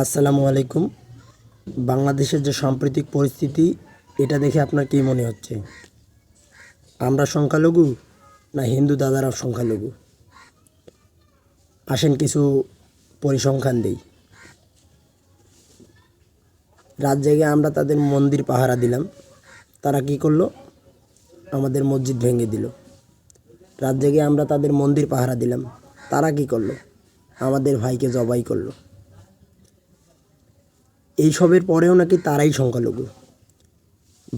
আসসালামু আলাইকুম। বাংলাদেশের যে সাম্প্রতিক পরিস্থিতি, এটা দেখে আপনার কী মনে হচ্ছে? আমরা সংখ্যালঘু না হিন্দু দাদারাও সংখ্যালঘু? আসেন কিছু পরিসংখ্যান দেই। রাত জেগে আমরা তাদের মন্দির পাহারা দিলাম, তারা কি করলো? আমাদের মসজিদ ভেঙে দিল। রাত জেগে আমরা তাদের মন্দির পাহারা দিলাম, তারা কি করলো? আমাদের ভাইকে জবাই করলো। এইসবের পরেও নাকি তারাই সংখ্যালঘু।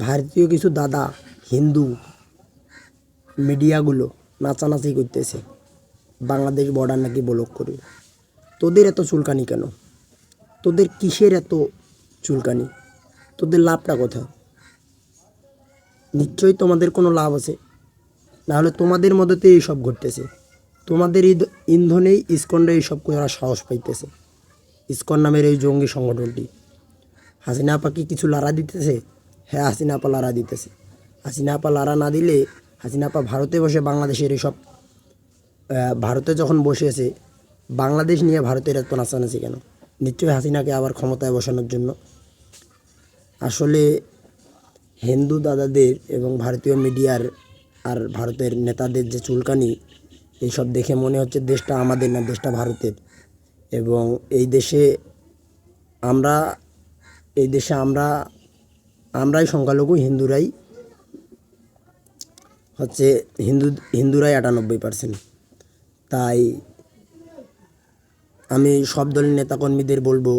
ভারতীয় কিছু দাদা হিন্দু মিডিয়াগুলো নাচানাচি করতেছে, বাংলাদেশ বর্ডার নাকি ব্লক করবে। তোদের এত চুলকানি কেন? তোদের কিসের এত চুলকানি? তোদের লাভটা কোথায়? নিশ্চয়ই তোমাদের কোনো লাভ আছে, নাহলে তোমাদের মধ্যে এইসব ঘটতেছে। তোমাদের ইন্ধনেই ইসকনরা এইসব করার সাহস পাইতেছে। ইসকন নামের এই জঙ্গি সংগঠনটি হাসিনা আপাকে কিছু লাড়া দিতেছে। হ্যাঁ, হাসিনা আপা লাড়া দিতেছে। হাসিনা আপা লাড়া না দিলে, হাসিনা আপা ভারতে বসে বাংলাদেশের এইসব, ভারতে যখন বসেছে বাংলাদেশ নিয়ে ভারতের এত নাচানাচি কেন? নিশ্চয়ই হাসিনাকে আবার ক্ষমতায় বসানোর জন্য। আসলে হিন্দু দাদাদের এবং ভারতীয় মিডিয়ার আর ভারতের নেতাদের যে চুলকানি, এইসব দেখে মনে হচ্ছে দেশটা আমাদের না, দেশটা ভারতের। এবং আমরা এই দেশে আমরাই সংখ্যালঘু, হিন্দুরাই 98%। তাই আমি সব দলের নেতাকর্মীদের বলবো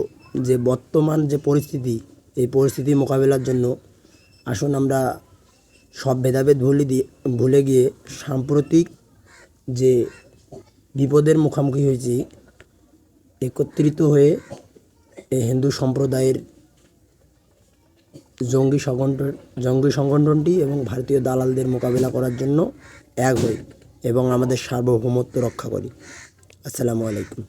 যে বর্তমান যে পরিস্থিতি, এই পরিস্থিতি মোকাবেলার জন্য আসুন আমরা সব ভেদাভেদ ভুলে গিয়ে সাম্প্রতিক যে বিপদের মুখোমুখি হয়েছি, একত্রিত হয়ে এই হিন্দু সম্প্রদায়ের জঙ্গি সংগঠনটি এবং ভারতীয় দালালদের মোকাবেলা করার জন্য এক হই এবং আমাদের সার্বভৌমত্ব রক্ষা করি। আসসালামু আলাইকুম।